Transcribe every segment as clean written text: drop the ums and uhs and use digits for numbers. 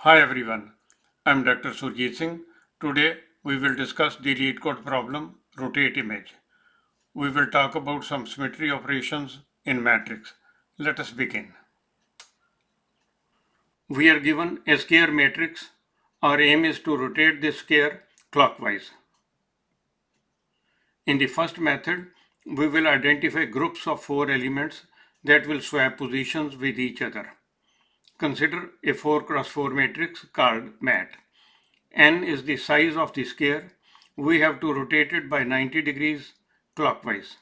Hi everyone, I'm Dr. Surjit Singh. Today we will discuss the Leetcode problem, rotate image. We will talk about some symmetry operations in matrix. Let us begin. We are given a square matrix. Our aim is to rotate this square clockwise. In the first method, we will identify groups of 4 elements that will swap positions with each other. Consider a 4 cross 4 matrix called MAT. N is the size of the square. We have to rotate it by 90 degrees clockwise.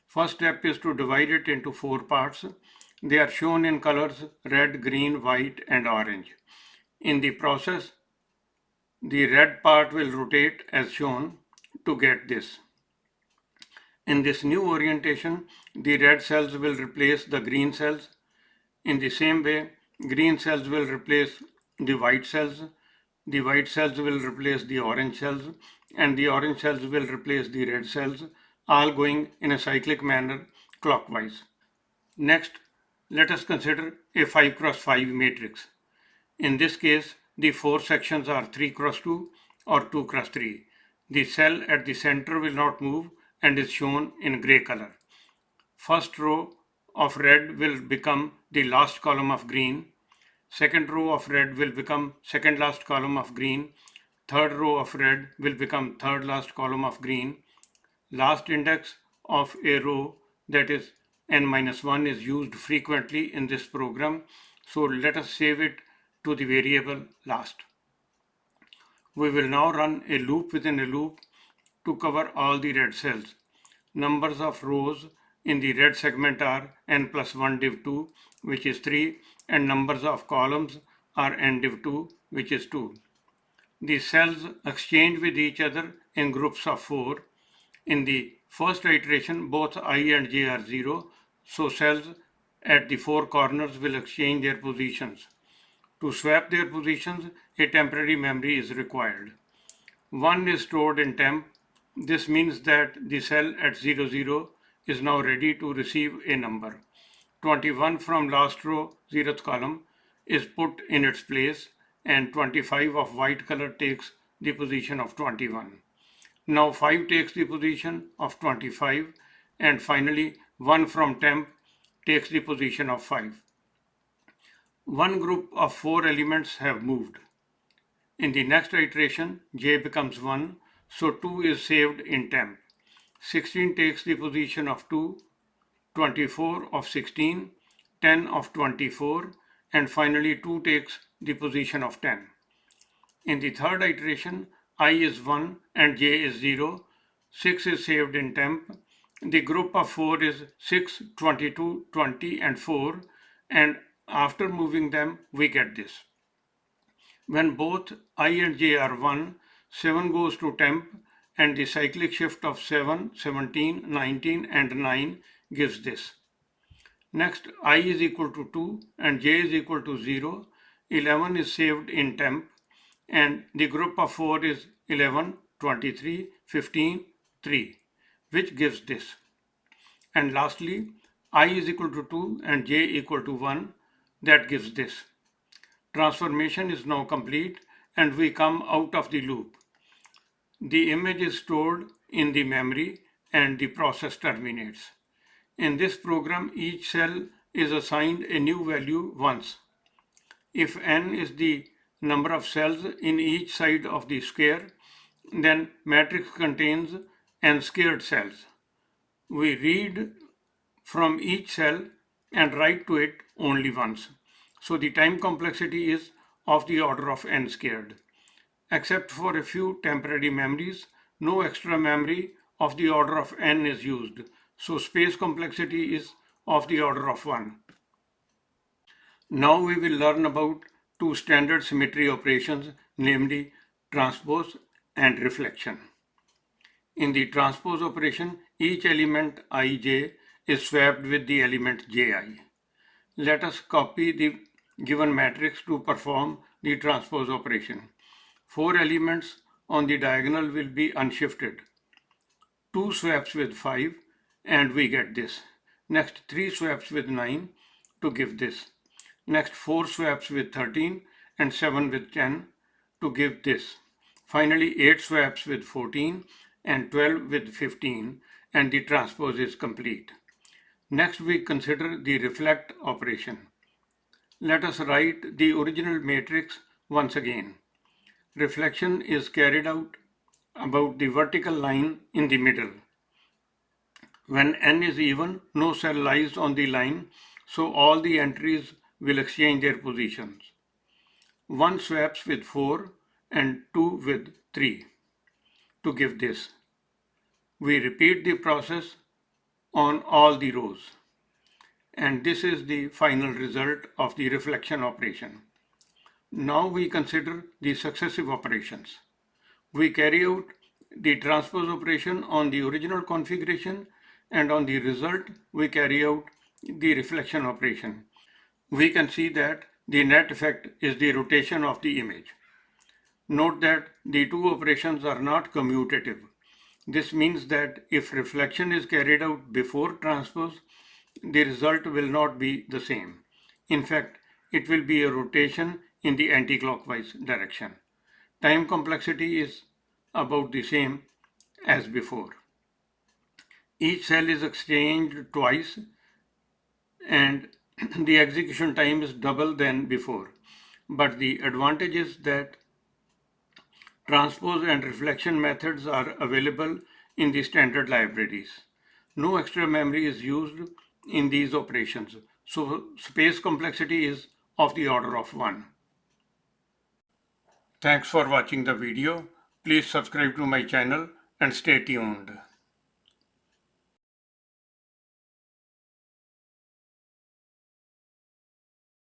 First step is to divide it into 4 parts. They are shown in colors red, green, white, and orange. In the process, the red part will rotate as shown to get this. In this new orientation, the red cells will replace the green cells. In the same way, green cells will replace the white cells will replace the orange cells, and the orange cells will replace the red cells, all going in a cyclic manner clockwise. Next, let us consider a 5 cross 5 matrix. In this case, the 4 sections are 3 cross 2 or 2 cross 3. The cell at the center will not move and is shown in gray color. First row of red will become the last column of green. Second row of red will become second last column of green. Third row of red will become third last column of green. Last index of a row, that is n-1, is used frequently in this program. So let us save it to the variable last. We will now run a loop within a loop to cover all the red cells. Numbers of rows in the red segment are n plus 1 div 2, which is 3, and numbers of columns are n div 2, which is 2. The cells exchange with each other in groups of 4. In the first iteration, both I and j are 0, so cells at the 4 corners will exchange their positions. To swap their positions, a temporary memory is required. 1 is stored in temp. This means that the cell at 0, 0 is now ready to receive a number. 21 from last row, 0th column, is put in its place, and 25 of white color takes the position of 21. Now 5 takes the position of 25, and finally 1 from temp takes the position of 5. One group of 4 elements have moved. In the next iteration, j becomes 1, so 2 is saved in temp. 16 takes the position of 2, 24 of 16, 10 of 24, and finally 2 takes the position of 10. In the third iteration, I is 1 and j is 0, 6 is saved in temp. The group of 4 is 6, 22, 20, and 4, and after moving them, we get this. When both I and j are 1, 7 goes to temp, and the cyclic shift of 7, 17, 19, and 9 gives this. Next, I is equal to 2 and j is equal to 0. 11 is saved in temp, and the group of 4 is 11, 23, 15, 3, which gives this. And lastly, I is equal to 2 and j equal to 1, that gives this. Transformation is now complete and we come out of the loop. The image is stored in the memory and the process terminates. In this program, each cell is assigned a new value once. If n is the number of cells in each side of the square, then matrix contains n squared cells. We read from each cell and write to it only once. So the time complexity is of the order of n squared. Except for a few temporary memories, no extra memory of the order of n is used. So space complexity is of the order of 1. Now we will learn about two standard symmetry operations, namely transpose and reflection. In the transpose operation, each element ij is swapped with the element ji. Let us copy the given matrix to perform the transpose operation. 4 elements on the diagonal will be unshifted. 2 swaps with 5 and we get this. Next 3 swaps with 9 to give this. Next 4 swaps with 13 and 7 with 10 to give this. Finally, 8 swaps with 14 and 12 with 15, and the transpose is complete. Next, we consider the reflect operation. Let us write the original matrix once again. Reflection is carried out about the vertical line in the middle. When n is even, no cell lies on the line, so all the entries will exchange their positions. 1 swaps with 4 and 2 with 3 to give this. We repeat the process on all the rows. And this is the final result of the reflection operation. Now we consider the successive operations. We carry out the transpose operation on the original configuration, and on the result we carry out the reflection operation. We can see that the net effect is the rotation of the image. Note that the two operations are not commutative. This means that if reflection is carried out before transpose, the result will not be the same. In fact, it will be a rotation in the anti-clockwise direction. Time complexity is about the same as before. Each cell is exchanged twice and the execution time is double than before. But the advantage is that transpose and reflection methods are available in the standard libraries. No extra memory is used in these operations, so space complexity is of the order of 1. Thanks for watching the video. Please subscribe to my channel and stay tuned.